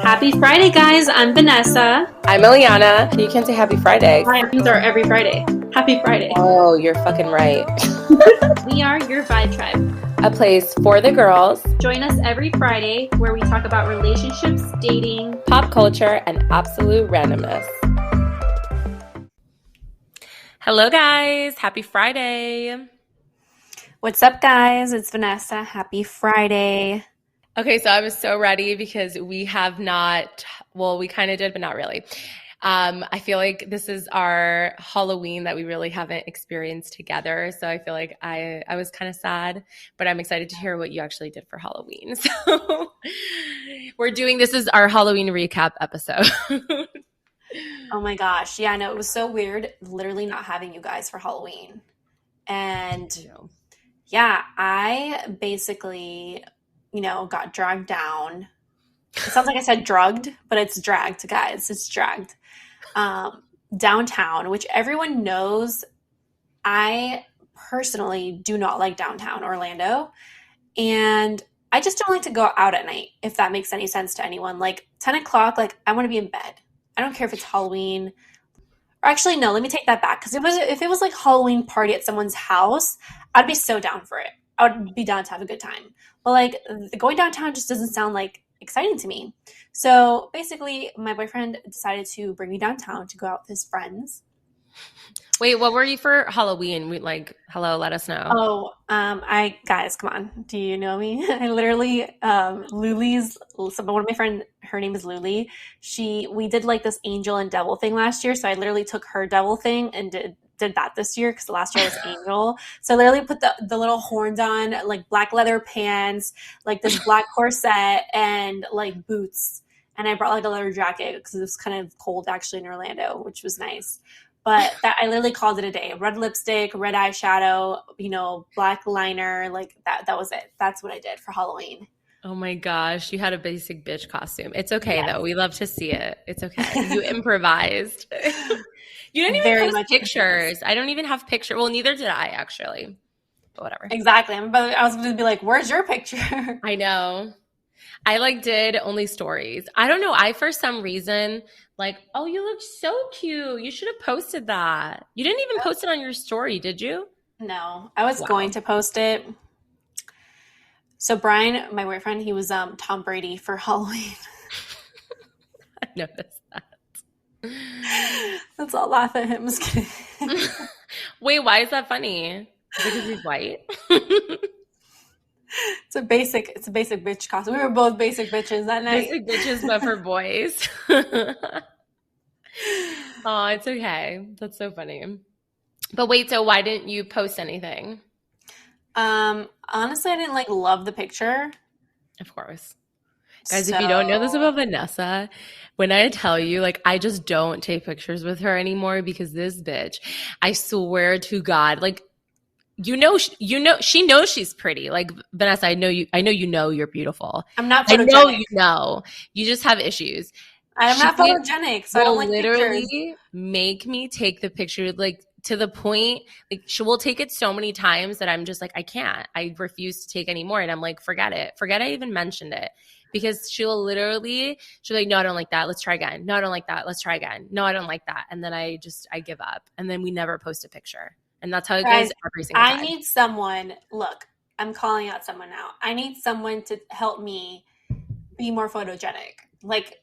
Happy Friday, guys. I'm Vanessa. I'm Eliana. You can say Happy Friday. Fridays are every Friday. Happy Friday. Oh, you're fucking right. We are your Vibe Tribe, a place for the girls. Join us every Friday where we talk about relationships, dating, pop culture, and absolute randomness. Hello, guys. Happy Friday. What's up, guys? It's Vanessa. Happy Friday. Okay, so I was so ready because we have not, well, we kind of did, but not really. I feel like this is our Halloween that we really haven't experienced together. So I feel like I was kind of sad, but I'm excited to hear what you actually did for Halloween. So this is our Halloween recap episode. Oh my gosh. Yeah, no, it was so weird literally not having you guys for Halloween. And yeah, I basically, got dragged down. It sounds like I said drugged, but it's dragged, guys. It's dragged. Downtown, which everyone knows. I personally do not like downtown Orlando. And I just don't like to go out at night, if that makes any sense to anyone. Like 10 o'clock, I want to be in bed. I don't care if it's Halloween. Or actually, no, let me take that back. Because if it was like Halloween party at someone's house, I'd be so down for it. I would be down to have a good time. But going downtown just doesn't sound like exciting to me. So basically, my boyfriend decided to bring me downtown to go out with his friends. Wait, what were you for Halloween? Hello, let us know. Oh, guys, come on. Do you know me? I literally, Luli's, one of my friends, her name is Luli. We did this angel and devil thing last year. So I literally took her devil thing and did that this year because last year was angel. So I literally put the little horns on, black leather pants, this black corset and boots. And I brought a leather jacket because it was kind of cold actually in Orlando, which was nice. But I literally called it a day. Red lipstick, red eyeshadow, black liner, that was it. That's what I did for Halloween. Oh my gosh, you had a basic bitch costume. It's okay though. We love to see it. It's okay. You improvised. You didn't even post pictures. I don't even have pictures. Well, neither did I actually. But whatever. Exactly. But I was going to be like, where's your picture? I know. I did only stories. I don't know. I, for some reason, oh, you look so cute. You should have posted that. You didn't even post it on your story, did you? No, I was going to post it. So Brian, my boyfriend, he was Tom Brady for Halloween. I noticed that. Let's all laugh at him. I'm just kidding. Wait, why is that funny? Is it because he's white? It's a basic bitch costume. We were both basic bitches that night. Basic bitches, but for boys. Oh, it's okay. That's so funny. But wait, so why didn't you post anything? Honestly, I didn't love the picture. Of course. Guys, if you don't know this about Vanessa, when I tell you, I just don't take pictures with her anymore because this bitch, I swear to God, she knows she's pretty. Vanessa, I know you know you're beautiful. I'm not photogenic. I know you just have issues. I'm not photogenic, so I don't like literally pictures. Make me take the picture, to the point, she will take it so many times that I'm just I can't. I refuse to take any more. And I'm forget it. Forget I even mentioned it. Because she's like, no, I don't like that. Let's try again. No, I don't like that. Let's try again. No, I don't like that. And then I give up. And then we never post a picture. And that's how it goes every single time. I need someone, look, I'm calling out someone now. I need someone to help me be more photogenic.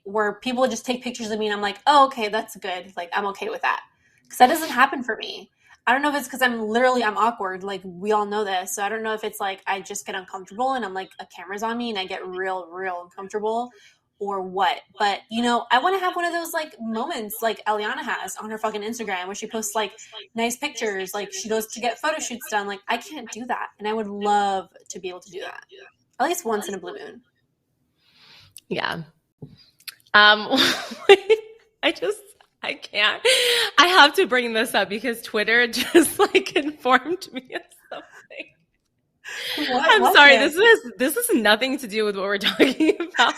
Where people just take pictures of me and I'm like, oh, okay, that's good. I'm okay with that. Because that doesn't happen for me. I don't know if it's because I'm awkward. We all know this. So I don't know if it's I just get uncomfortable and I'm a camera's on me and I get real, real uncomfortable or what. But, I want to have one of those moments Eliana has on her fucking Instagram where she posts nice pictures. She goes to get photo shoots done. I can't do that. And I would love to be able to do that. At least once in a blue moon. Yeah. I can't. I have to bring this up because Twitter just informed me of something. I'm sorry. This is nothing to do with what we're talking about.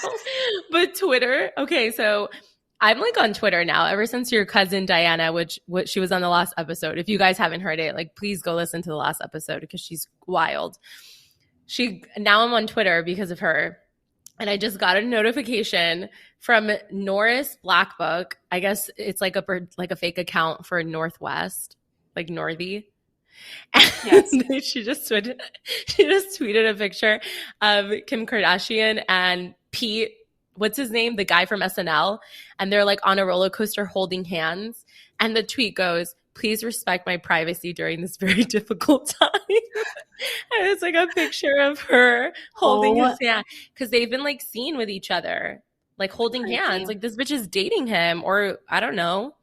But Twitter. Okay, so I'm on Twitter now ever since your cousin Diana, which she was on the last episode. If you guys haven't heard it, please go listen to the last episode because she's wild. Now I'm on Twitter because of her. And I just got a notification from Norris Blackbook. I guess it's like a fake account for Northwest, like Northy. Yes. And she just tweeted a picture of Kim Kardashian and Pete, what's his name? The guy from SNL. And they're like on a roller coaster holding hands. And the tweet goes, "Please respect my privacy during this very difficult time." And it's like a picture of her holding his hand because they've been like seen with each other, like holding hands. Like this bitch is dating him, or I don't know.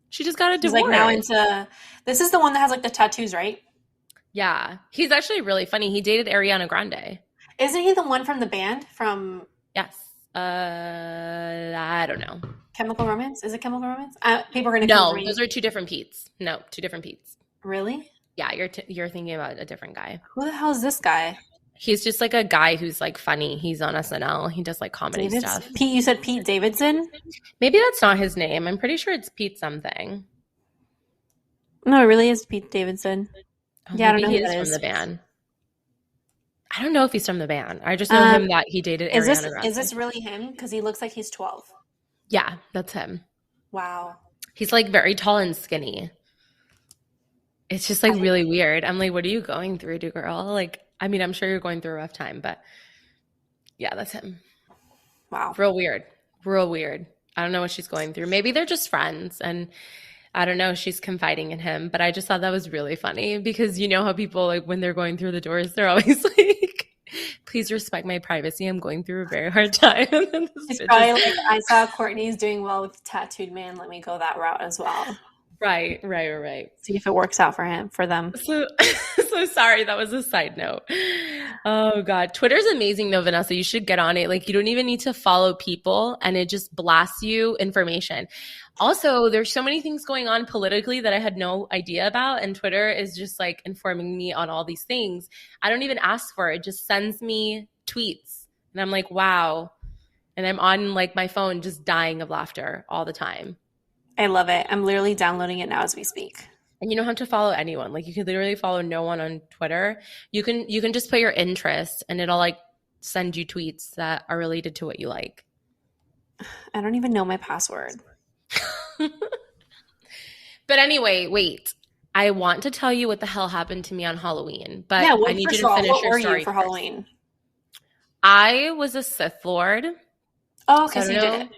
She just got a divorce. Like now into this is the one that has like the tattoos, right? Yeah, he's actually really funny. He dated Ariana Grande. Isn't he the one from the band from? Yes. I don't know. Chemical Romance? Is it Chemical Romance? People are gonna no. Those are two different Petes. No, two different Petes. Really? Yeah, you're thinking about a different guy. Who the hell is this guy? He's just like a guy who's like funny. He's on SNL. He does like comedy stuff. Pete, you said Pete Davidson? Maybe that's not his name. I'm pretty sure it's Pete something. No, it really is Pete Davidson. Oh, yeah, I don't know who that is. From the band. I don't know if he's from the band. I just know him that he dated Ariana Grande. Is this really him? Because he looks like he's 12. Yeah, that's him. Wow. He's like very tall and skinny. It's just like really weird. I'm like, what are you going through, girl? Like, I mean, I'm sure you're going through a rough time, but yeah, that's him. Wow. Real weird. Real weird. I don't know what she's going through. Maybe they're just friends and I don't know, she's confiding in him, but I just thought that was really funny because you know how people like when they're going through the doors, they're always like, "Please respect my privacy. I'm going through a very hard time." It's probably like, I saw Courtney's doing well with Tattooed Man. Let me go that route as well. Right. See if it works out for them. So sorry, that was a side note. Oh God. Twitter's amazing though, Vanessa. You should get on it. Like you don't even need to follow people and it just blasts you information. Also, there's so many things going on politically that I had no idea about. And Twitter is just like informing me on all these things. I don't even ask for it. It just sends me tweets. And I'm like, wow. And I'm on like my phone just dying of laughter all the time. I love it. I'm literally downloading it now as we speak. And you don't have to follow anyone. Like you can literally follow no one on Twitter. You can just put your interest and it'll like send you tweets that are related to what you like. I don't even know my password. But anyway, wait. I want to tell you what the hell happened to me on Halloween, but yeah, I need you to finish your story for Halloween. I was a Sith Lord. Oh, okay, so you did it.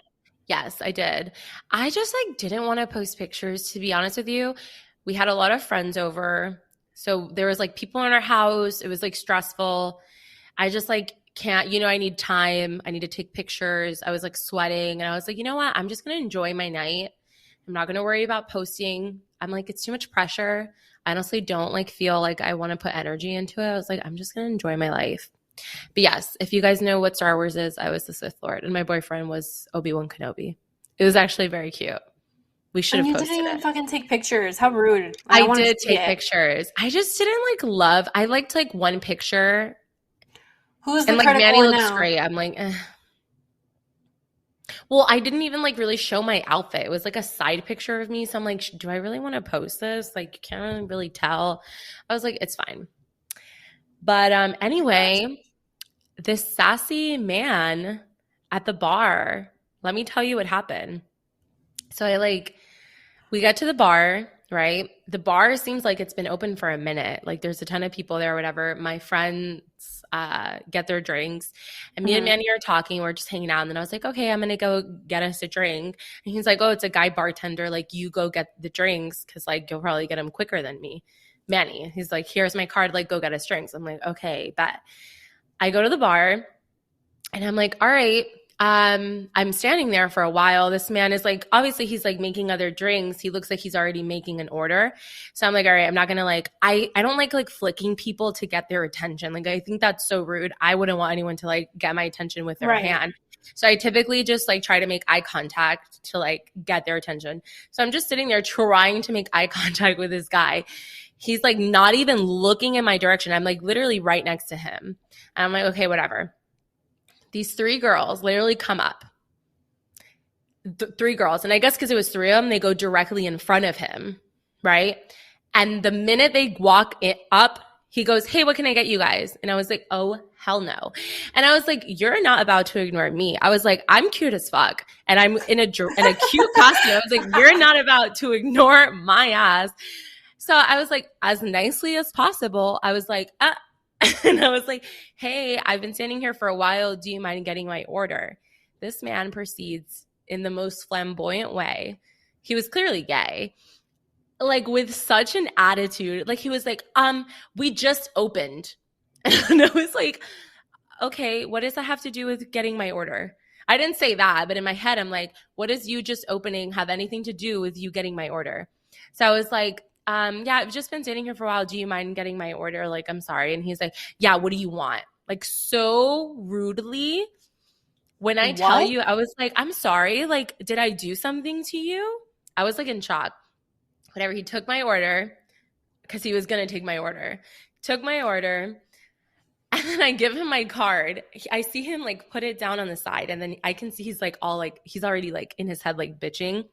Yes, I did. I just like didn't want to post pictures, to be honest with you. We had a lot of friends over. So there was like people in our house. It was like stressful. I just like can't, I need time. I need to take pictures. I was like sweating and I was like, you know what? I'm just going to enjoy my night. I'm not going to worry about posting. I'm like, it's too much pressure. I honestly don't like feel like I want to put energy into it. I was like, I'm just going to enjoy my life. But yes, if you guys know what Star Wars is, I was the Sith Lord and my boyfriend was Obi-Wan Kenobi. It was actually very cute. We should have posted it. You didn't even fucking take pictures. How rude. I did take pictures. I just didn't like love. I liked like one picture. Who's the and like Manny looks great. I'm like, eh. Well, I didn't even like really show my outfit. It was like a side picture of me. So I'm like, do I really want to post this? Like, you can't really tell. I was like, it's fine. But anyway, this sassy man at the bar, let me tell you what happened. So we got to the bar, right? The bar seems like it's been open for a minute. Like there's a ton of people there or whatever. My friends get their drinks and me and Manny are talking. We're just hanging out. And then I was like, okay, I'm going to go get us a drink. And he's like, oh, it's a guy bartender. Like you go get the drinks because like you'll probably get them quicker than me. Manny, he's like, here's my card. Like go get us drinks. I'm like, okay, bet. I go to the bar and I'm like, all right. I'm standing there for a while. This man is like, obviously he's like making other drinks. He looks like he's already making an order. So I'm like, all right, I'm not going to like, I don't like flicking people to get their attention. Like, I think that's so rude. I wouldn't want anyone to like get my attention with their hand. So I typically just like try to make eye contact to like get their attention. So I'm just sitting there trying to make eye contact with this guy. He's like not even looking in my direction. I'm like literally right next to him. And I'm like, okay, whatever. These three girls literally come up. Three girls. And I guess because it was three of them, they go directly in front of him, right? And the minute they walk up, He goes, hey, what can I get you guys? And I was like, oh, hell no. And I was like, you're not about to ignore me. I was like, I'm cute as fuck. And I'm in a cute costume. I was like, you're not about to ignore my ass. So I was like, as nicely as possible, I was like, and I was like, hey, I've been standing here for a while. Do you mind getting my order? This man proceeds in the most flamboyant way. He was clearly gay. Like with such an attitude, like he was like, we just opened. And I was like, okay, what does that have to do with getting my order? I didn't say that, but in my head, I'm like, what does you just opening have anything to do with you getting my order? So I was like, yeah, I've just been sitting here for a while. Do you mind getting my order? Like, I'm sorry. And he's like, yeah, what do you want? Like so rudely. When I tell you, I was like, I'm sorry. Like, did I do something to you? I was like in shock. Whatever, he took my order because he was going to take my order. Took my order, and then I give him my card. I see him like put it down on the side, and then I can see he's like all like, he's already like in his head like bitching.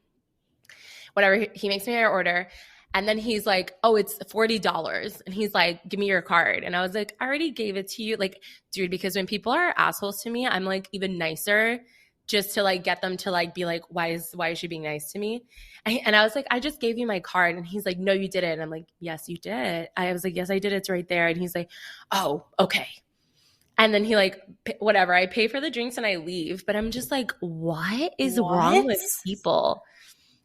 Whatever, he makes me my order, and then he's like, oh, it's $40. And he's like, give me your card. And I was like, I already gave it to you. Like, dude, because when people are assholes to me, I'm like even nicer just to like get them to like be like, why is she being nice to me? And I was like, I just gave you my card. And he's like, no, you didn't. And I'm like, yes, you did. I was like, yes, I did. It's right there. And he's like, oh, okay. And then he like, whatever, I pay for the drinks and I leave. But I'm just like, what is wrong with people?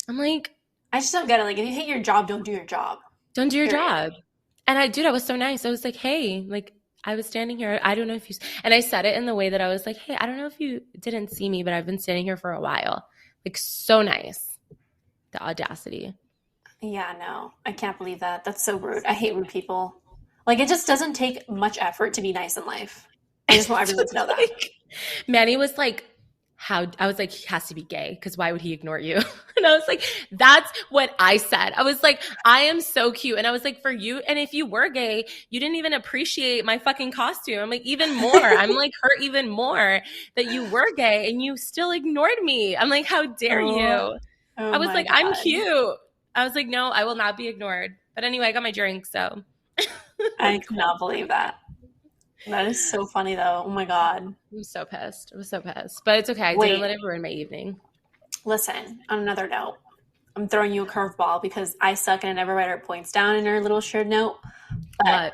I'm like, I just don't get it. Like, if you hate your job, don't do your job. Don't do your job. And I was so nice. I was like, hey, like, I was standing here. I don't know if you, and I said it in the way that I was like, hey, I don't know if you didn't see me, but I've been standing here for a while. Like, so nice. The audacity. Yeah, no, I can't believe that. That's so rude. I hate rude people. Like, it just doesn't take much effort to be nice in life. I just want everyone to know that. Manny was like, I was like, he has to be gay because why would he ignore you? And I was like, that's what I said. I was like, I am so cute. And I was like, for you, and if you were gay, you didn't even appreciate my fucking costume. I'm like, even more. I'm like hurt even more that you were gay and you still ignored me. I'm like, how dare you? I was like, God. I'm cute. I was like, no, I will not be ignored. But anyway, I got my drink, so. I cannot believe that. That is so funny, though. Oh, my God. I'm so pissed. I was so pissed. But it's okay. I didn't let it ruin my evening. Listen, on another note, I'm throwing you a curveball because I suck and I never write our points down in our little shared note. But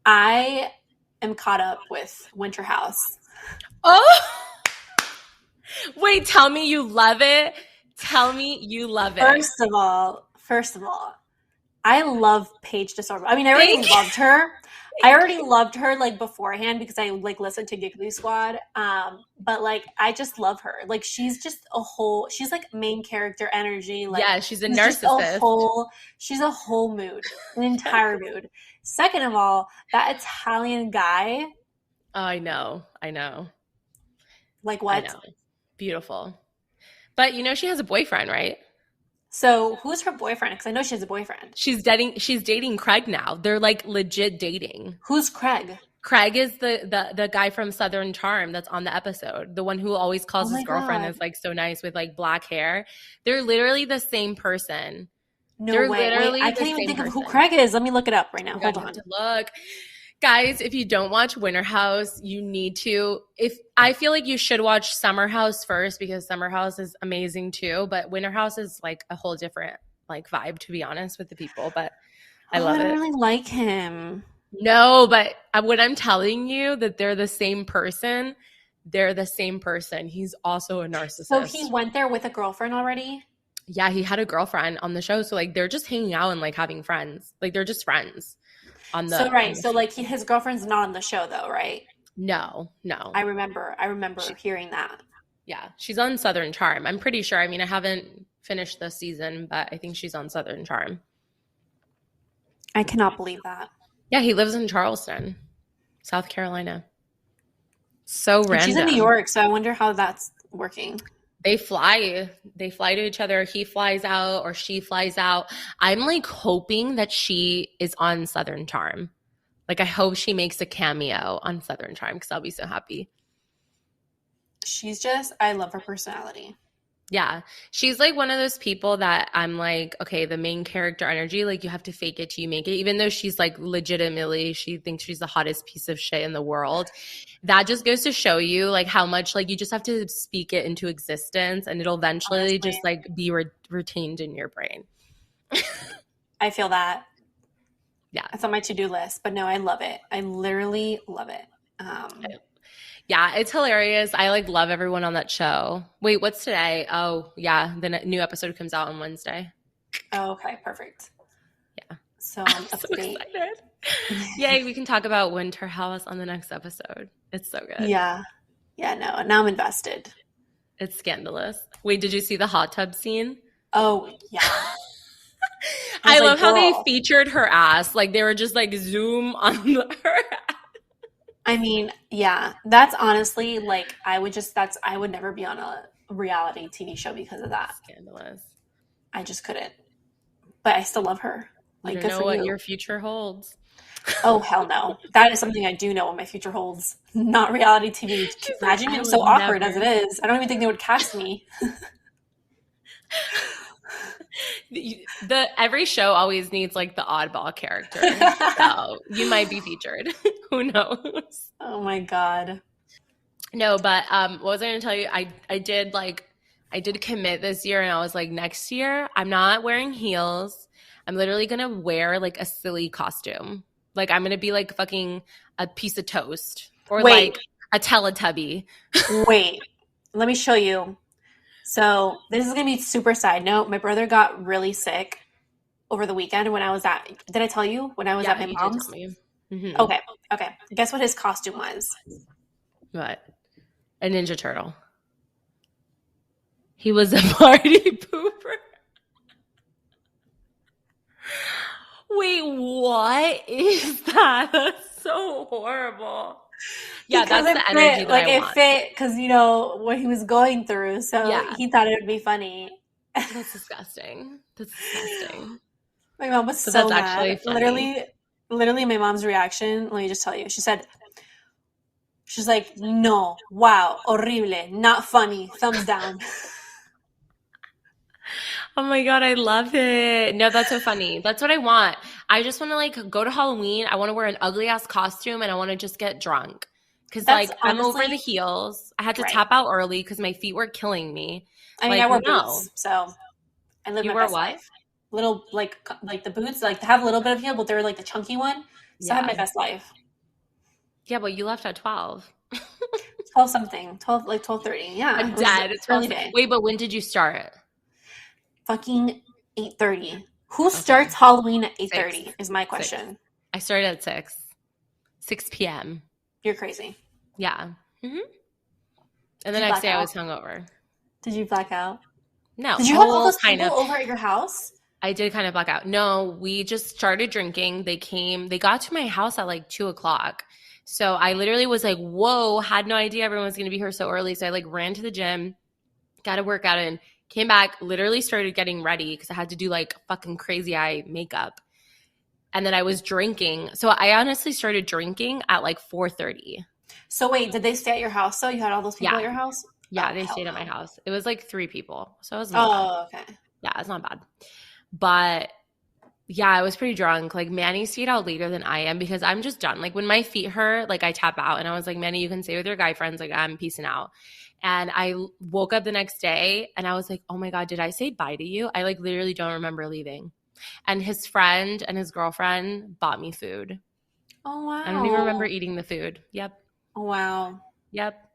I am caught up with Winter House. Oh! Wait, tell me you love it. Tell me you love it. First of all, I love Paige DeSorbo. I mean, I already loved her. I already loved her like beforehand because I like listened to Giggly Squad. But like I just love her. Like she's just she's like main character energy. Like yeah, she's a narcissist. She's a whole mood, an entire mood. Second of all, that Italian guy. Oh, I know. Like what? I know. Beautiful. But you know she has a boyfriend, right? So who's her boyfriend? Because I know she has a boyfriend. She's dating Craig now. They're like legit dating. Who's Craig? Craig is the guy from Southern Charm that's on the episode. The one who always calls his girlfriend is like so nice with like black hair. They're literally the same person. No way. Wait, I can't even think of who Craig is. Let me look it up right now. Hold on. Look. Guys, if you don't watch Winter House, you need to. I feel like you should watch Summer House first because Summer House is amazing too. But Winter House is like a whole different like vibe, to be honest, with the people. But I love it. I don't really like him. No, but when I'm telling you that they're the same person, they're the same person. He's also a narcissist. So he went there with a girlfriend already? Yeah, he had a girlfriend on the show. So like they're just hanging out and like having friends. Like they're just friends. So like his girlfriend's not on the show though, right? No. I remember hearing that. Yeah, she's on Southern Charm. I'm pretty sure. I mean, I haven't finished the season, but I think she's on Southern Charm. I cannot believe that. Yeah, he lives in Charleston, South Carolina. So random. She's in New York, so I wonder how that's working. They fly to each other. He flies out or she flies out. I'm like hoping that she is on Southern Charm. Like I hope she makes a cameo on Southern Charm because I'll be so happy. I love her personality. Yeah. She's like one of those people that I'm like, okay, the main character energy, like you have to fake it till you make it, even though she's like legitimately, she thinks she's the hottest piece of shit in the world. That just goes to show you like how much like you just have to speak it into existence and it'll eventually Honestly. just like be retained in your brain. I feel that. Yeah. It's on my to-do list, but no, I love it. I literally love it. Yeah, it's hilarious. I like love everyone on that show. Wait, what's today? Oh, yeah, the new episode comes out on Wednesday. Oh, okay, perfect. Yeah. So I'm so excited. Yay, we can talk about Winter House on the next episode. It's so good. Yeah. Yeah, no, now I'm invested. It's scandalous. Wait, did you see the hot tub scene? Oh, yeah. I love how they featured her ass. Like they were just like zoom on her ass. I mean, yeah, that's honestly like I would never be on a reality TV show because of that. Scandalous. I just couldn't. But I still love her. Like, you don't know what your future holds. Oh, hell no. That is something I do know what my future holds. Not reality TV. Imagine it's so awkward as it is. I don't even think they would cast me. Every show always needs like the oddball character. So you might be featured. Who knows? Oh my God. No, but what was I going to tell you? I did commit this year, and I was like, next year I'm not wearing heels. I'm literally going to wear like a silly costume. Like I'm going to be like fucking a piece of toast or like a Teletubby. Wait, let me show you. So this is going to be super side note. My brother got really sick over the weekend when I was did I tell you? When I was at my mom's? Mm-hmm. Okay. Guess what his costume was? What? A Ninja Turtle. He was a party pooper. Wait, what is that? That's so horrible. Yeah, because that's the energy that I want. It fit because, what he was going through. So he thought it would be funny. That's disgusting. My mom was so mad. Actually funny. Literally my mom's reaction, let me just tell you. She's like, no, wow, horrible, not funny, thumbs down. Oh my God, I love it. No, that's so funny. That's what I want. I just want to like go to Halloween. I want to wear an ugly ass costume and I want to just get drunk. Because like I'm over the heels. I had to tap out early because my feet were killing me. I mean, I wear boots, so I live my best life. Little like the boots, like they have a little bit of heel, but they're like the chunky one. So I have my best life. Yeah, but you left at 12. 12 something. 12 like 12:30. Yeah. I'm dead. It's early day. Wait, but when did you start? Fucking 8:30. Who starts Halloween at 8:30 is my question. 6. I started at 6 p.m. You're crazy. Yeah. Mm-hmm. And the next day I was hungover. Did you black out? No. Did you have all those people over at your house? I did kind of black out. No, we just started drinking. They got to my house at like 2:00. So I literally was like, whoa, had no idea everyone was going to be here so early. So I like ran to the gym, got a workout in, came back, literally started getting ready because I had to do like fucking crazy eye makeup. And then I was drinking. So I honestly started drinking at like 4:30. So wait, did they stay at your house? So you had all those people at your house? Yeah, they stayed at my house. It was like 3 people. So it was not bad. Okay. Yeah, it's not bad. But yeah, I was pretty drunk. Like Manny stayed out later than I am because I'm just done. Like when my feet hurt, like I tap out and I was like, Manny, you can stay with your guy friends. Like I'm peacing out. And I woke up the next day and I was like, oh my God, did I say bye to you? I like literally don't remember leaving. And his friend and his girlfriend bought me food. Oh, wow. I don't even remember eating the food. Yep. Oh, wow. Yep.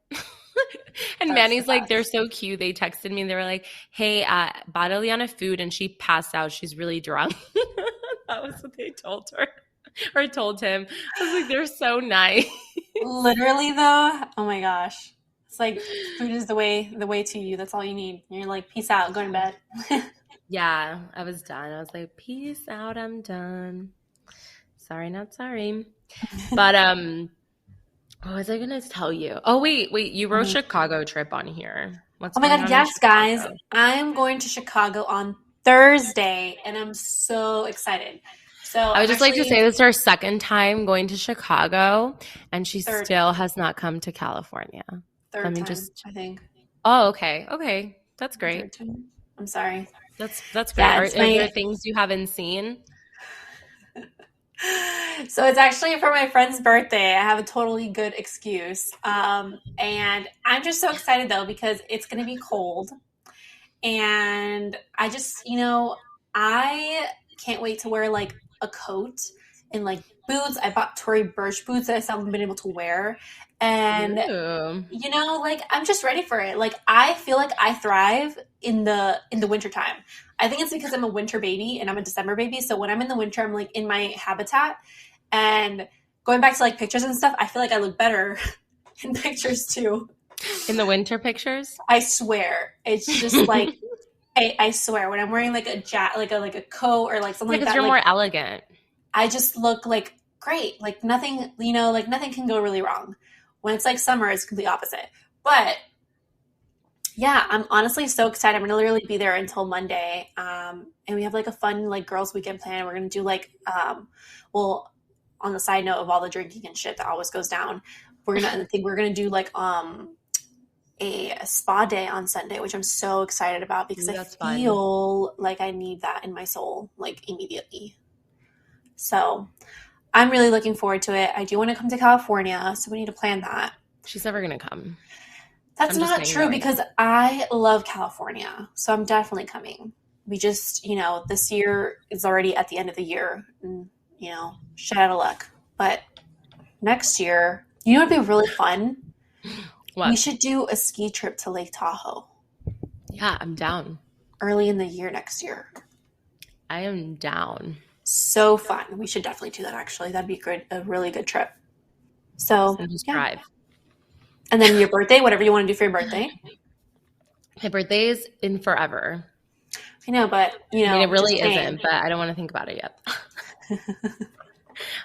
And Manny's like, they're so cute. They texted me and they were like, hey, bought Eliana food and she passed out. She's really drunk. That was what they told her or told him. I was like, they're so nice. Literally though, oh my gosh. It's like food is the way to you. That's all you need. You're like, peace out, go to bed. Yeah, I was done. I was like, peace out, I'm done. Sorry, not sorry. But what was I gonna tell you? Oh wait, you wrote Chicago trip on here. Oh my God, yes, guys. I'm going to Chicago on Thursday and I'm so excited. So I would just like to say this is our second time going to Chicago and she still has not come to California. Third time, I think. Oh, okay. That's great. I'm sorry. That's great. Yeah, Are there things you haven't seen? So it's actually for my friend's birthday. I have a totally good excuse. And I'm just so excited though because it's going to be cold. And I just, I can't wait to wear like a coat and like boots. I bought Tory Burch boots that I still haven't been able to wear. And Ooh. like I'm just ready for it. Like I feel like I thrive in the winter time. I think it's because I'm a winter baby and I'm a December baby. So when I'm in the winter, I'm like in my habitat. And going back to like pictures and stuff, I feel like I look better in pictures too. In the winter pictures? I swear. It's just like I swear when I'm wearing like a like a coat or like something like that. Because you're like, more elegant. I just look like great. Like nothing, like nothing can go really wrong. When it's like summer, it's complete opposite. But yeah, I'm honestly so excited. I'm gonna literally be there until Monday. And we have like a fun like girls' weekend plan. We're gonna do like well, on the side note of all the drinking and shit that always goes down, we're gonna do like a spa day on Sunday, which I'm so excited about because I feel like I need that in my soul like immediately. So I'm really looking forward to it. I do want to come to California, so we need to plan that. She's never going to come. That's not true because I love California, so I'm definitely coming. We just, this year is already at the end of the year, and, shit out of luck. But next year, it'd be really fun? What? We should do a ski trip to Lake Tahoe. Yeah, I'm down. Early in the year next year. I am down. So fun. We should definitely do that, actually. That'd be a really good trip. So just drive. And then your birthday, whatever you want to do for your birthday. My birthday is in forever. I know, but, I mean, it really isn't, but I don't want to think about it yet.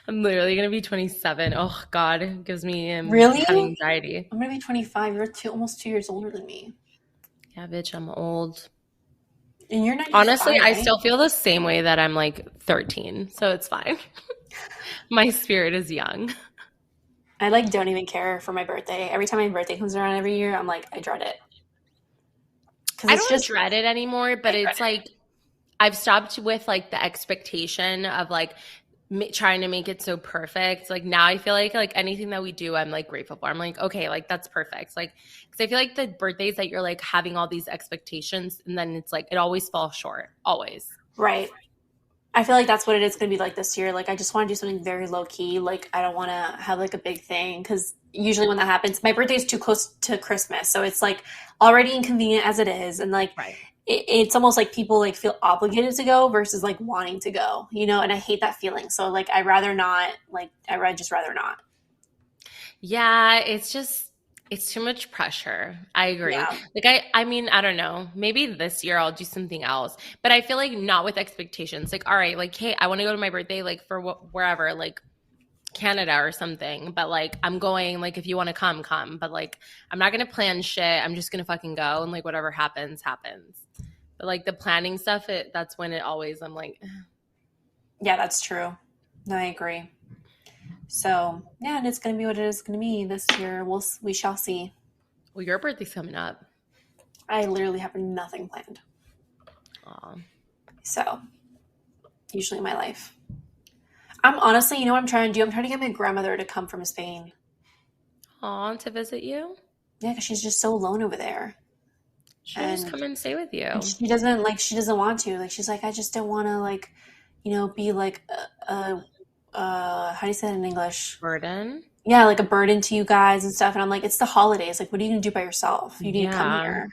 I'm literally going to be 27. Oh, God. It gives me really? anxiety. I'm going to be 25. You're almost 2 years older than me. Yeah, bitch, I'm old. And you're 95, honestly, right? I still feel the same way that I'm like 13, so it's fine. My spirit is young. I like don't even care for my birthday. Every time my birthday comes around every year, I'm like, I dread it. I don't dread it anymore, but it's like I've stopped with like the expectation of like trying to make it so perfect. Like now I feel like anything that we do, I'm like grateful for. I'm like, okay, like that's perfect. Like, because I feel like the birthdays that you're like having all these expectations and then it's like, it always falls short, always. Right. I feel like that's what it is going to be like this year. Like, I just want to do something very low key. Like, I don't want to have like a big thing because usually when that happens, my birthday is too close to Christmas. So it's like already inconvenient as it is. And like, right. It's almost like people like feel obligated to go versus like wanting to go, and I hate that feeling. So like, I'd rather not, like, I'd just rather not. Yeah. It's too much pressure. I agree. Yeah. Like, I mean, I don't know. Maybe this year I'll do something else, but I feel like not with expectations. Like, all right, like, hey, I want to go to my birthday, like for wherever, like Canada or something, but like, I'm going, like, if you want to come, but like, I'm not going to plan shit. I'm just going to fucking go. And like, whatever happens, happens. But like the planning stuff, that's when it always, I'm like, yeah, that's true. No, I agree. So yeah, and it's going to be what it is going to be this year. We shall see. Well, your birthday's coming up. I literally have nothing planned. Aww. So usually in my life, I'm honestly, what I'm trying to do? I'm trying to get my grandmother to come from Spain. Aw, to visit you? Yeah, because she's just so alone over there. She'll just come and stay with you. She doesn't want to. Like, she's like, I just don't want to, like, be like how do you say that in English? Burden? Yeah, like a burden to you guys and stuff. And I'm like, it's the holidays. Like, what are you going to do by yourself? You need to come here.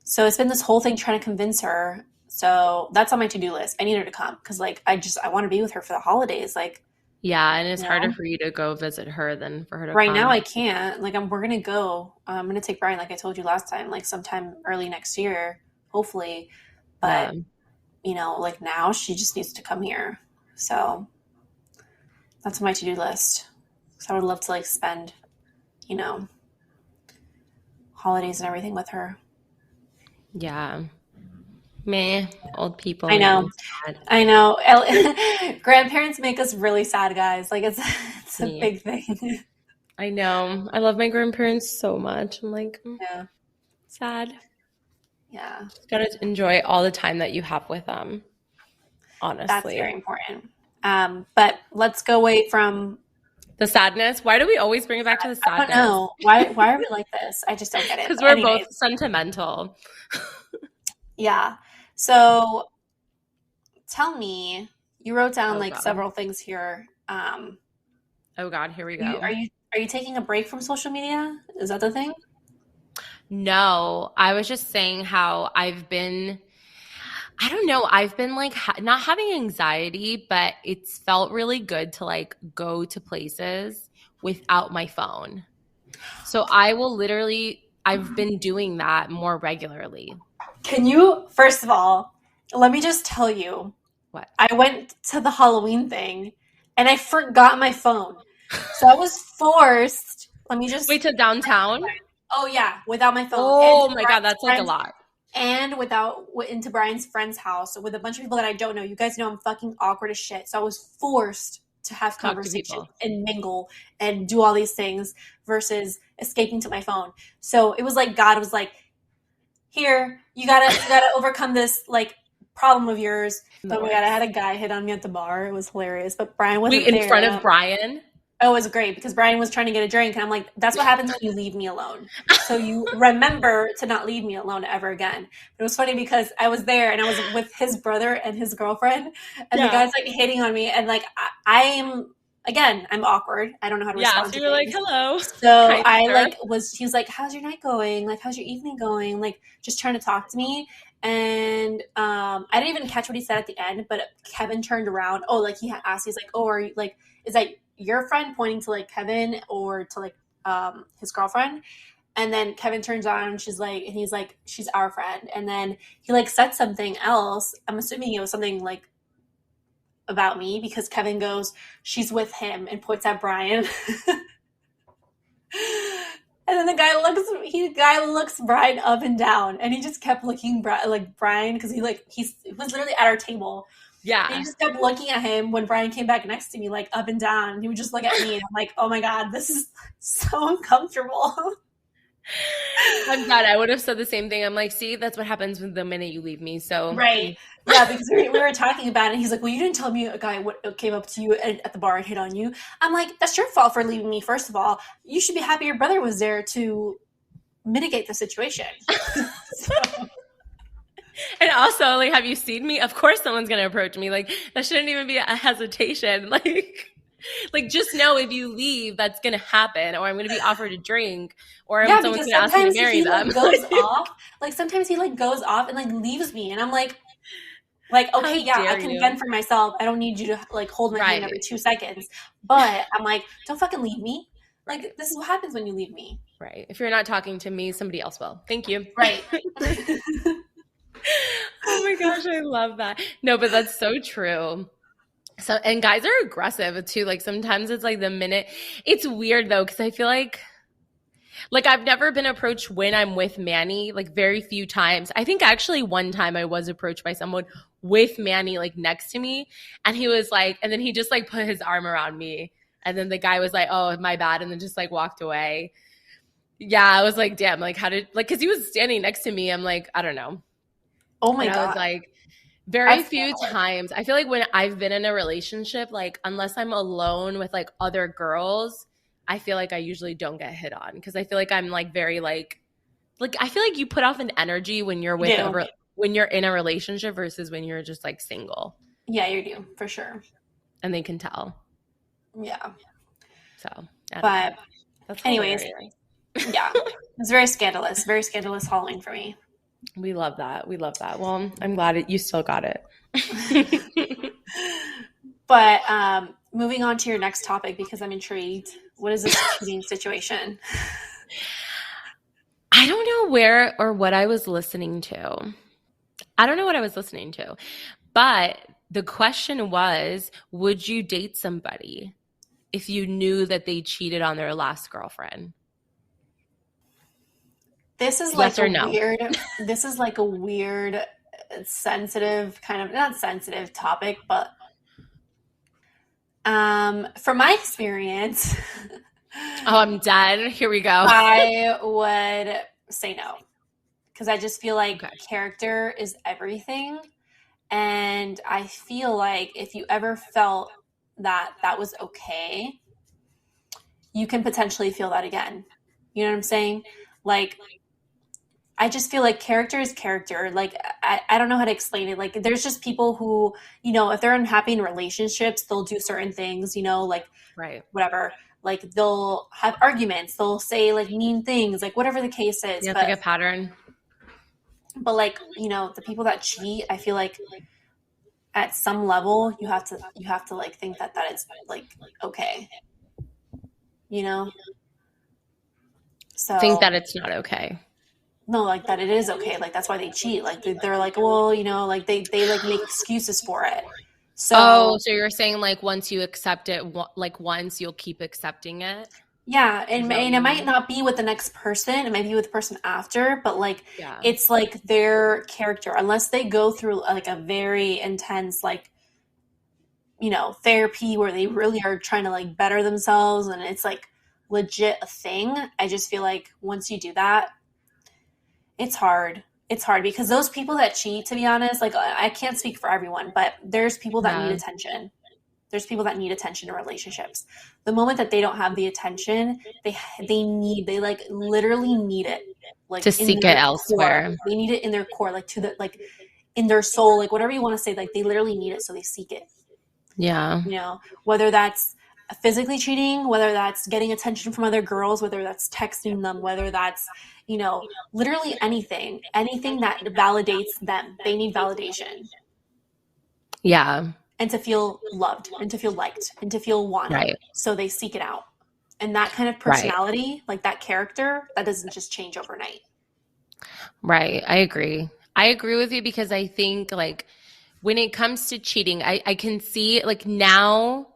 So it's been this whole thing trying to convince her. So that's on my to-do list. I need her to come because, like, I want to be with her for the holidays. Like, yeah, and it's harder for you to go visit her than for her to right come. now I can't. Like, we're going to go. I'm going to take Brian, like I told you last time, like sometime early next year, hopefully. But, like now she just needs to come here. So that's on my to-do list. So I would love to, like, spend, holidays and everything with her. Yeah. Meh, old people. I know. Grandparents make us really sad, guys. Like, it's a big thing. I know. I love my grandparents so much. I'm like, yeah, sad. Yeah. Just gotta enjoy all the time that you have with them. Honestly. That's very important. But let's go away from the sadness. Why do we always bring it back to the sadness? I don't know. Why are we like this? I just don't get it. Because we're both sentimental. Yeah. So tell me, you wrote down several things here. Oh God, here we go. Are you taking a break from social media? Is that the thing? No, I was just saying how I've been like not having anxiety, but it's felt really good to like go to places without my phone. So I've been doing that more regularly. Can you, first of all, let me just tell you. What? I went to the Halloween thing and I forgot my phone. So I was forced. Let me just wait to downtown. Oh yeah, without my phone. Oh my God, that's like a lot. And into Brian's friend's house with a bunch of people that I don't know. You guys know I'm fucking awkward as shit. So I was forced to have conversation and mingle and do all these things versus escaping to my phone. So it was like God was like, here, you gotta overcome this like problem of yours. Oh my God, I had a guy hit on me at the bar. It was hilarious. But Brian wasn't there. In front of Brian? Oh, it was great because Brian was trying to get a drink. And I'm like, that's what happens when you leave me alone. So you remember to not leave me alone ever again. It was funny because I was there and I was with his brother and his girlfriend. And the guy's like hitting on me. And like, I'm awkward. I don't know how to respond. So you're like, hello. So he was like, how's your night going? Like, how's your evening going? Like, just trying to talk to me. And I didn't even catch what he said at the end, but Kevin turned around. Oh, like he asked, he's like, oh, are you like, is that your friend, pointing to like Kevin or to like his girlfriend? And then Kevin turns on and he's like, she's our friend. And then he like said something else. I'm assuming it was something like about me because Kevin goes, she's with him, and points at Brian. And then the guy looks Brian up and down, and he just kept looking Brian because he was literally at our table. Yeah. And he just kept looking at him when Brian came back next to me, like up and down. And he would just look at me, and I'm like, oh my God, this is so uncomfortable. I'm glad. I would have said the same thing. I'm like, see, that's what happens the minute you leave me. So right. Yeah, because we were talking about it, and he's like, well, you didn't tell me a guy came up to you at the bar and hit on you. I'm like, that's your fault for leaving me, first of all. You should be happy your brother was there to mitigate the situation. So. And also, like, have you seen me? Of course someone's going to approach me. Like, that shouldn't even be a hesitation. Like just know if you leave, that's going to happen, or I'm going to be offered a drink, or someone's going to ask me to marry them. Sometimes he like goes off and like leaves me, and I'm like, okay, yeah, I can fend for myself. I don't need you to like hold my hand every 2 seconds. But I'm like, don't fucking leave me. Like, this is what happens when you leave me. Right. If you're not talking to me, somebody else will. Thank you. Right. Oh my gosh, I love that. No, but that's so true. So, and guys are aggressive too. Like sometimes it's like the minute. It's weird though, because I feel like I've never been approached when I'm with Manny, like very few times. I think actually one time I was approached by someone with Manny like next to me, and he was like, and then he just like put his arm around me, and then the guy was like, oh, my bad, and then just like walked away. Yeah, I was like, damn, like because he was standing next to me. I'm like, I don't know. Oh my God. I was like, very few times. I feel like when I've been in a relationship, like unless I'm alone with like other girls, I feel like I usually don't get hit on because I feel like I'm like very like I feel like you put off an energy when you're when you're in a relationship versus when you're just like single. Yeah, you do for sure. And they can tell. Yeah. So, but anyways, yeah, it's very scandalous Halloween for me. We love that. Well, I'm glad you still got it. But moving on to your next topic, because I'm intrigued. What is this cheating situation? I don't know where or what I was listening to. But the question was, would you date somebody if you knew that they cheated on their last girlfriend? This is this is like a weird, sensitive kind of, not sensitive topic, but from my experience. Oh, I'm dead. Here we go. I would say no. because I just feel like Okay. character is everything. And I feel like if you ever felt that that was okay, you can potentially feel that again. You know what I'm saying? Like, I just feel like character is character. Like, I don't know how to explain it. Like, there's just people who, if they're unhappy in relationships, they'll do certain things, like Right. whatever. Like, they'll have arguments, they'll say like mean things, like whatever the case is. Yeah, it's like a pattern. But like, the people that cheat, I feel like at some level you have to like think that it's like okay, you know? Think So that it's not okay. no, like that it is okay. Like that's why they cheat. Like they're like, well, like they like make excuses for it. Oh, So so you're saying like once you accept it, like once you'll keep accepting it? yeah, Is and that what and you it might mean? not be with the next person. It might be with the person after, but like Yeah. it's like their character. Unless they go through like a very intense like therapy where they really are trying to like better themselves and it's like legit a thing. I just feel like once you do that, it's hard. It's hard because those people that cheat, to be honest, like I can't speak for everyone, but there's people that need Yeah. attention. There's people that need attention in relationships. The moment that they don't have the attention, they like literally need it, like To in seek it their core. elsewhere. They need it in their core, like to the like in their soul, like whatever you want to say. Like they literally need it, so they seek it. Yeah. Whether that's physically cheating, whether that's getting attention from other girls, whether that's texting them, whether that's, literally anything that validates them. They need validation Yeah. and to feel loved and to feel liked and to feel wanted. Right. So they seek it out. And that kind of Right. personality, like that character, that doesn't just change overnight. Right. I agree. I agree with you because I think like when it comes to cheating, I can see like now.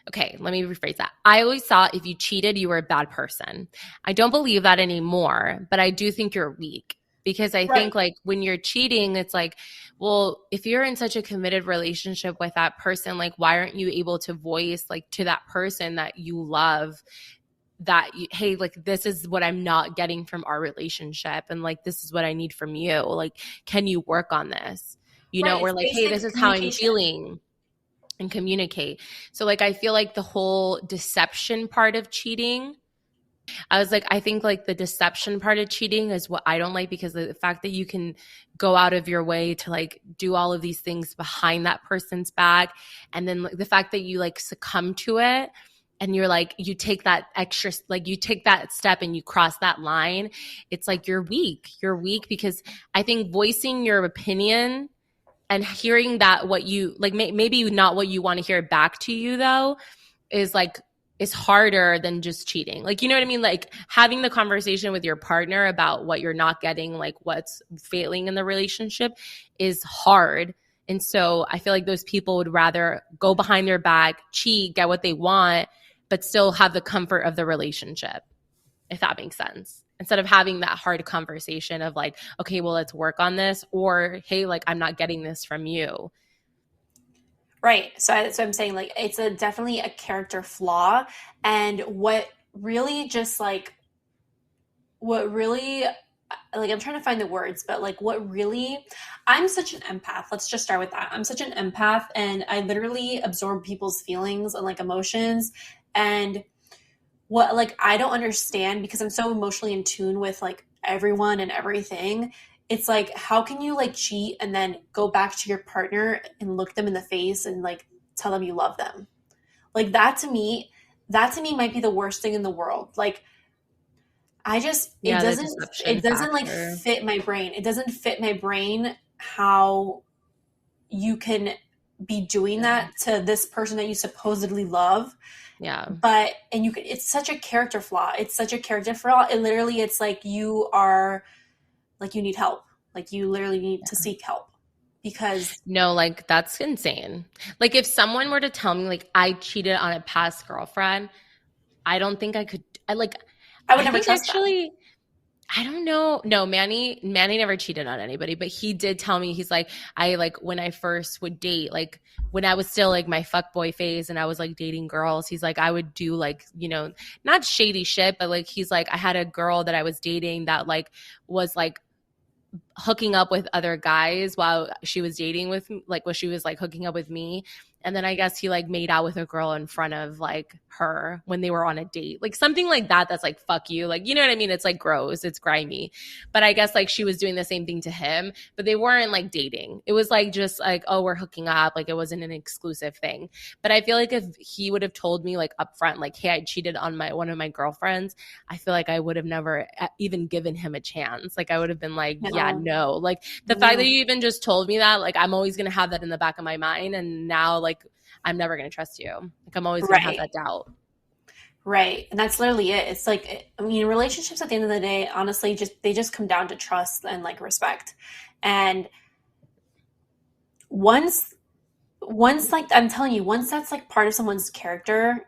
Okay, let me rephrase that. I always thought if you cheated, you were a bad person. I don't believe that anymore, but I do think you're weak because I Right. think like when you're cheating, it's like, well, if you're in such a committed relationship with that person, like why aren't you able to voice like to that person that you love that hey, like this is what I'm not getting from our relationship and like this is what I need from you. Like can you work on this? Right. Or It's like hey, basic this is how I'm communication. feeling and communicate. So like I feel like the whole deception part of cheating, I was like I think like the deception part of cheating is what I don't like because the fact that you can go out of your way to like do all of these things behind that person's back and then like, the fact that you like succumb to it and you're like you take that extra like you take that step and you cross that line, it's like you're weak because I think voicing your opinion and hearing that what you like maybe not what you want to hear back to you though is like is harder than just cheating. Like you know what I mean, like having the conversation with your partner about what you're not getting, like what's failing in the relationship is hard. And so I feel like those people would rather go behind their back, cheat, get what they want, but still have the comfort of the relationship, if that makes sense. Instead of having that hard conversation of like, okay, well, let's work on this, or hey, like, I'm not getting this from you. Right. So that's what I'm saying. Like, it's definitely a character flaw. And I'm trying to find the words, but like, I'm such an empath. Let's just start with that. I'm such an empath, and I literally absorb people's feelings and like emotions. And what like I don't understand because I'm so emotionally in tune with like everyone and everything. It's like how can you like cheat and then go back to your partner and look them in the face and like tell them you love them? Like that to me might be the worst thing in the world. Like I just Yeah, the deception it doesn't like factor. fit my brain. It doesn't fit my brain how you can be doing that to this person that you supposedly love. Yeah. But and you can it's such a character flaw. It's such a character flaw. And literally it's like you are like you need help. Like you literally need to seek help because No, like that's insane. Like if someone were to tell me like I cheated on a past girlfriend, I don't think I could. I would I never think trust them. actually, I don't know. No, Manny never cheated on anybody, but he did tell me he's like I like when I first would date, like when I was still like my fuckboy phase and I was like dating girls, he's like I would do like, not shady shit, but like he's like I had a girl that I was dating that like was like hooking up with other guys while she was dating with me, like when she was like hooking up with me. And then I guess he like made out with a girl in front of like her when they were on a date, like something like that. That's like, fuck you. Like, you know what I mean? It's like gross. It's grimy. But I guess like she was doing the same thing to him, but they weren't like dating. It was like just like, oh, we're hooking up. Like it wasn't an exclusive thing. But I feel like if he would have told me like upfront, like, hey, I cheated on one of my girlfriends, I feel like I would have never even given him a chance. Like I would have been like, yeah, no. Like the fact that you even just told me that, like I'm always going to have that in the back of my mind. And now like, I'm never going to trust you. Like I'm always going to have that doubt. Right. And that's literally it. It's like, I mean, relationships at the end of the day, honestly, they just come down to trust and like respect. And once like, I'm telling you, once that's like part of someone's character,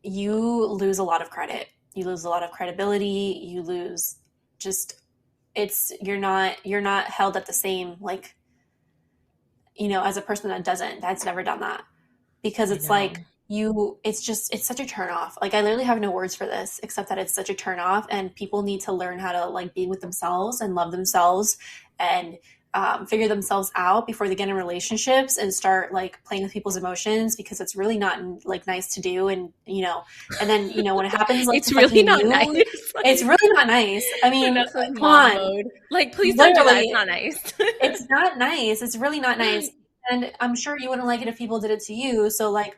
you lose a lot of credit. You lose a lot of credibility. You lose just, you're not held at the same, like, as a person that's never done that. Because it's like it's such a turn off. Like I literally have no words for this except that it's such a turn off, and people need to learn how to like be with themselves and love themselves and figure themselves out before they get in relationships and start like playing with people's emotions, because it's really not like nice to do. And and then when it happens, like it's really not nice. It's really not nice. I mean, come on, mode. Like please don't do that. It's not nice. It's not nice. It's really not nice. And I'm sure you wouldn't like it if people did it to you. So like,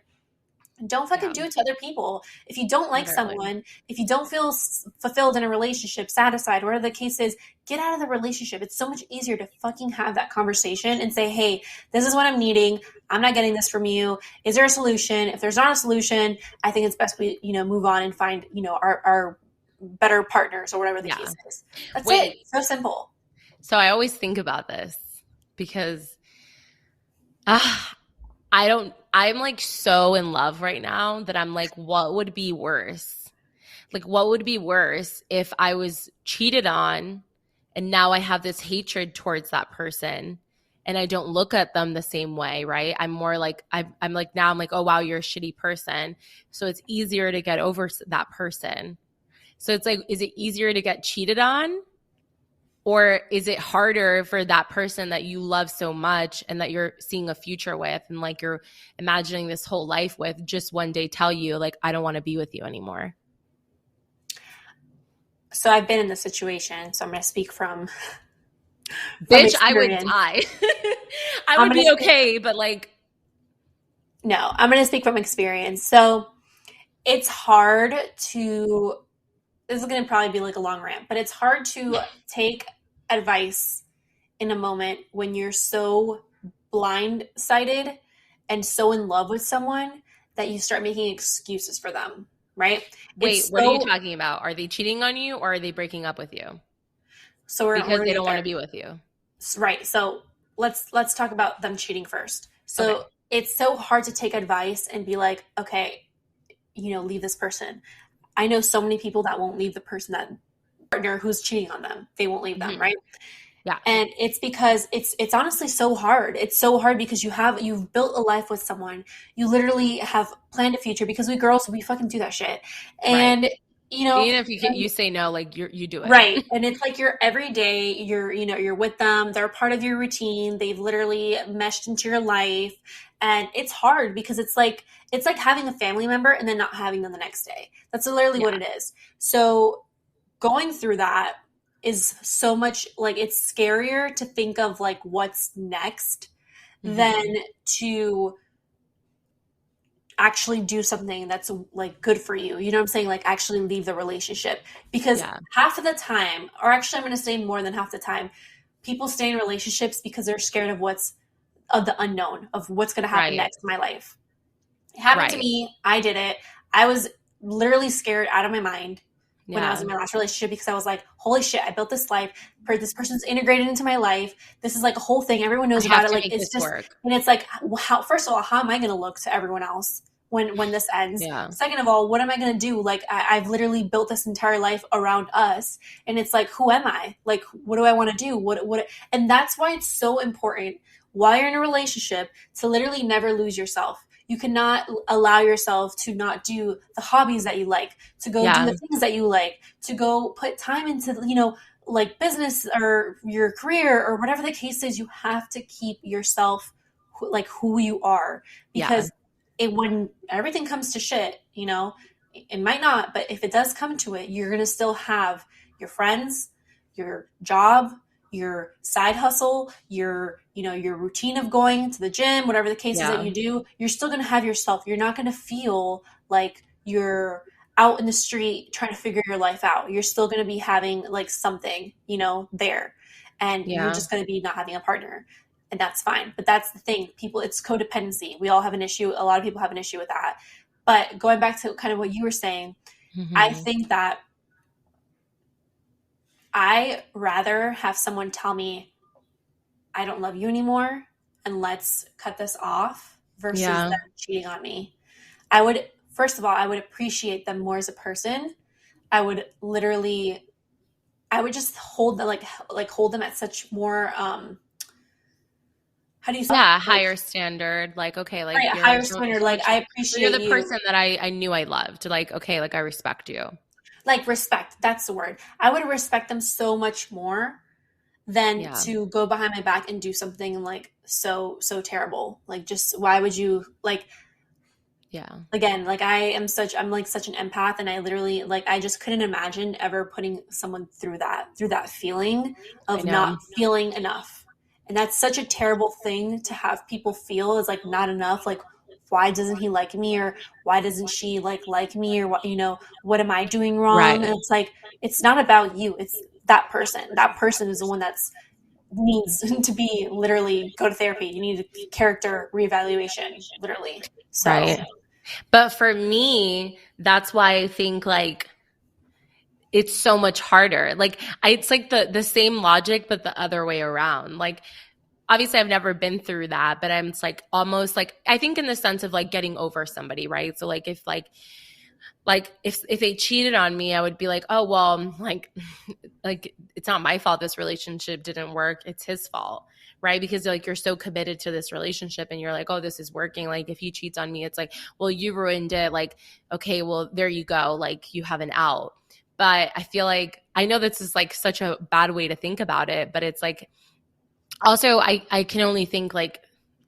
don't fucking do it to other people. If you don't like someone, if you don't feel fulfilled in a relationship, satisfied, whatever the case is, get out of the relationship. It's so much easier to fucking have that conversation and say, hey, this is what I'm needing. I'm not getting this from you. Is there a solution? If there's not a solution, I think it's best we, move on and find, our better partners or whatever the case is. That's it. So simple. So I always think about this because I'm like so in love right now that I'm like, what would be worse? Like, what would be worse if I was cheated on and now I have this hatred towards that person and I don't look at them the same way, right? I'm more like, I'm like, now I'm like, oh, wow, you're a shitty person. So it's easier to get over that person. So it's like, is it easier to get cheated on? Or is it harder for that person that you love so much and that you're seeing a future with and like you're imagining this whole life with, just one day tell you like, I don't want to be with you anymore? So I've been in this situation, so I'm going to speak from Bitch, I would die. I would be okay, but like. No, I'm going to speak from experience. So it's hard to, this is going to probably be like a long rant, but it's hard to take advice in a moment when you're so blindsided and so in love with someone that you start making excuses for them, right? Wait, what are you talking about? Are they cheating on you or are they breaking up with you? So because they don't want to be with you. Right. So let's talk about them cheating first. So it's so hard to take advice and be like, okay, leave this person. I know so many people that won't leave the person, that partner who's cheating on them. They won't leave them, right? Yeah. And it's because it's honestly so hard. It's so hard because you've built a life with someone. You literally have planned a future, because we girls, we fucking do that shit. And even if you say no, like you do it. Right. And it's like you're every day, you're with them. They're part of your routine. They've literally meshed into your life. And it's hard because it's like having a family member and then not having them the next day. That's literally what it is. So going through that is so much, like, it's scarier to think of like what's next than to actually do something that's like good for you. You know what I'm saying? Like actually leave the relationship, because half of the time, or actually I'm going to say more than half the time, people stay in relationships because they're scared of the unknown, of what's going to happen next in my life. It happened to me. I did it. I was literally scared out of my mind when I was in my last relationship, because I was like, holy shit, I built this life. This person's integrated into my life. This is like a whole thing. Everyone knows about it. Like it's just work. And it's like, first of all, how am I going to look to everyone else when this ends? Second of all, what am I going to do? Like I've literally built this entire life around us, and it's like, who am I? Like, what do I want to do? What? And that's why it's so important while you're in a relationship to literally never lose yourself. You cannot allow yourself to not do the hobbies that you like, to go do the things that you like, to go put time into, like business or your career or whatever the case is, you have to keep yourself like who you are, because when everything comes to shit, you know, it might not, but if it does come to it, you're going to still have your friends, your job, your side hustle, your, you know, your routine of going to the gym, whatever the case is that you do. You're still going to have yourself. You're not going to feel like you're out in the street trying to figure your life out. You're still going to be having like something, you know, there, and you're just going to be not having a partner, and that's fine. But that's the thing, people, it's codependency. We all have an issue. A lot of people have an issue with that. But going back to kind of what you were saying, I think that I rather have someone tell me, I don't love you anymore and let's cut this off, versus them cheating on me. I would, first of all, I would appreciate them more as a person. I would just hold them, like hold them at such more, how do you say? Yeah, higher standard. Like, okay, like right, higher standard. Like, I appreciate you're the person that I knew I loved. Like, okay, like I respect you. Like respect, that's the word. I would respect them so much more than to go behind my back and do something like so terrible. Like, just why would you, like, again, like I'm like such an empath, and I literally, like, I just couldn't imagine ever putting someone through that feeling of not feeling enough. And that's such a terrible thing to have people feel, is like not enough. Like, why doesn't he like me? Or why doesn't she like me? Or what, you know, what am I doing wrong? Right. And it's like, it's not about you. It's that person. That person is the one that's needs to be literally go to therapy. You need a character reevaluation, literally. So. Right. But for me, that's why I think like it's so much harder. Like it's like the same logic, but the other way around. Like, obviously I've never been through that, but I'm like almost like, I think in the sense of like getting over somebody, right? So like if if they cheated on me, I would be like, oh, well, like it's not my fault this relationship didn't work. It's his fault, right? Because like you're so committed to this relationship and you're like, oh, this is working. Like if he cheats on me, it's like, well, you ruined it. Like, okay, well, there you go. Like you have an out. But I feel like, I know this is like such a bad way to think about it, but it's like, also I can only think like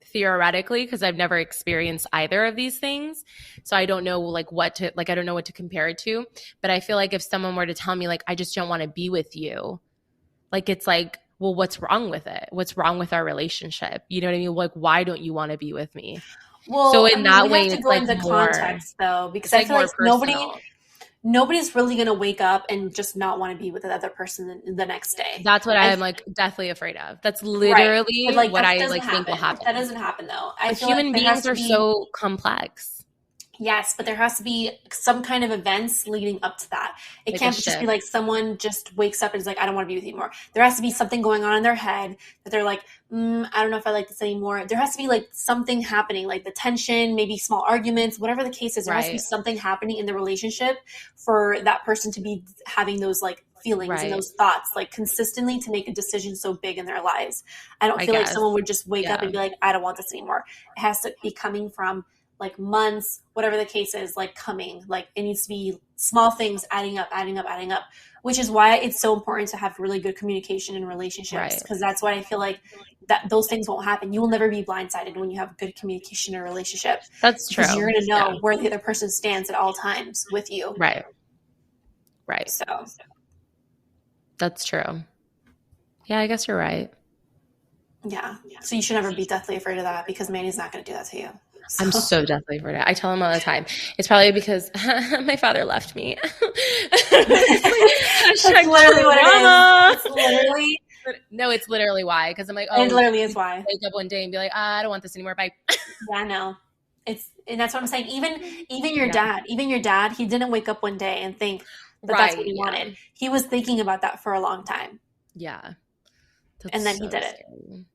theoretically, because I've never experienced either of these things. So I don't know like I don't know what to compare it to. But I feel like if someone were to tell me like, I just don't want to be with you, like, it's like, well, what's wrong with it? What's wrong with our relationship? You know what I mean? Like, why don't you want to be with me? Well, so in that way, it's like more context though, because I feel like nobody's really going to wake up and just not want to be with the other person the next day. That's what I'm like deathly afraid of. That's literally right. Like, what I like think will happen. That doesn't happen though. I feel human beings are so complex. Yes, but there has to be some kind of events leading up to that. It can't just be like someone just wakes up and is like, I don't want to be with you anymore. There has to be something going on in their head that they're like, I don't know if I like this anymore. There has to be like something happening, like the tension, maybe small arguments, whatever the case is. There has to be something happening in the relationship for that person to be having those like feelings and those thoughts like consistently to make a decision so big in their lives. I don't feel like someone would just wake up and be like, I don't want this anymore. It has to be coming from like months, whatever the case is, like coming, like it needs to be small things adding up, which is why it's so important to have really good communication in relationships. Because that's why I feel like that those things won't happen. You will never be blindsided when you have good communication in a relationship. That's true. Because you're going to know where the other person stands at all times with you. Right. So. That's true. Yeah, I guess you're right. Yeah. So you should never be deathly afraid of that, because Manny's not going to do that to you. So. I'm so deathly afraid of it. I tell him all the time. It's probably because my father left me. That's literally what it is. It's literally. No, it's literally why. Because I'm like, oh, it literally is why. Wake up one day and be like, I don't want this anymore. Bye. Yeah, no. And that's what I'm saying. Even your dad, he didn't wake up one day and think that that's what he wanted. He was thinking about that for a long time. Yeah. And then he did it.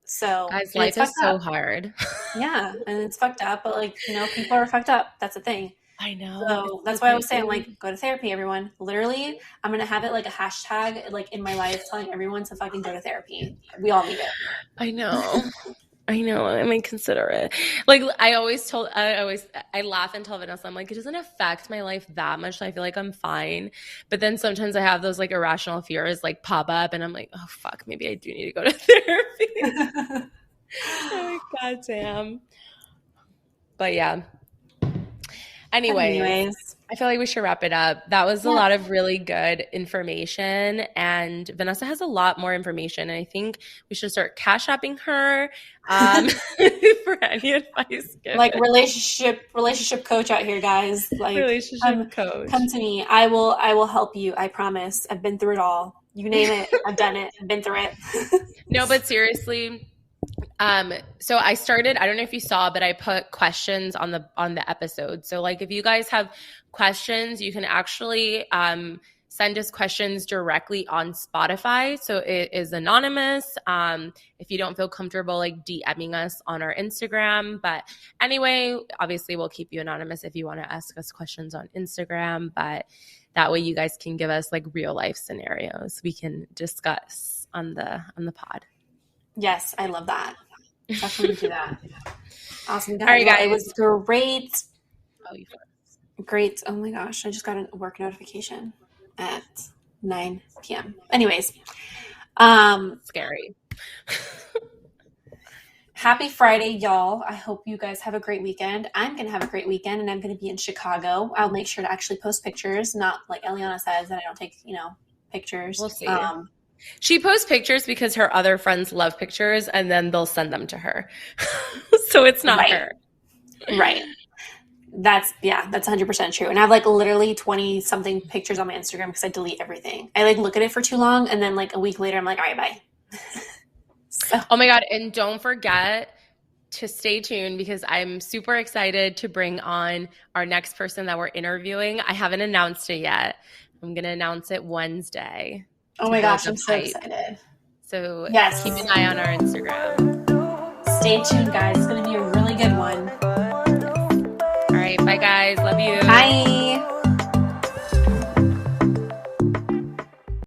So guys, life is so hard. Yeah, and it's fucked up, but like, you know, people are fucked up. That's the thing. I know. So that's why I was saying, like, go to therapy, everyone. Literally, I'm gonna have it like a hashtag, like in my life, telling everyone to fucking go to therapy. We all need it. I know. I know. I might consider it. I laugh and tell Vanessa, I'm like, it doesn't affect my life that much. So I feel like I'm fine. But then sometimes I have those like irrational fears like pop up and I'm like, oh, fuck, maybe I do need to go to therapy. Oh, God damn. But yeah. Anyways, I feel like we should wrap it up. That was a lot of really good information. And Vanessa has a lot more information. And I think we should start cash apping her for any advice given. Like relationship coach out here, guys. Like relationship coach. Come to me. I will help you. I promise. I've been through it all. You name it. I've done it. I've been through it. No, but seriously. So I started, I don't know if you saw, but I put questions on the episode. So like if you guys have questions, you can actually send us questions directly on Spotify. So it is anonymous. If you don't feel comfortable like DMing us on our Instagram. But anyway, obviously we'll keep you anonymous if you want to ask us questions on Instagram. But that way you guys can give us like real life scenarios we can discuss on the pod. Yes, I love that. Definitely do that. Awesome. All right, guys. It was great. Great. Oh my gosh. I just got a work notification at 9 p.m. Anyways. Scary. Happy Friday, y'all. I hope you guys have a great weekend. I'm going to have a great weekend, and I'm going to be in Chicago. I'll make sure to actually post pictures, not like Eliana says that I don't take, pictures. We'll see. She posts pictures because her other friends love pictures and then they'll send them to her. So it's not her. Right. That's 100% true. And I have like literally 20 something pictures on my Instagram because I delete everything. I like look at it for too long and then like a week later I'm like, all right, bye. Oh my God. And don't forget to stay tuned because I'm super excited to bring on our next person that we're interviewing. I haven't announced it yet. I'm going to announce it Wednesday. Oh my gosh, I'm so excited. So keep an eye on our Instagram. Stay tuned, guys. It's going to be a really good one. All right. Bye, guys. Love you. Bye.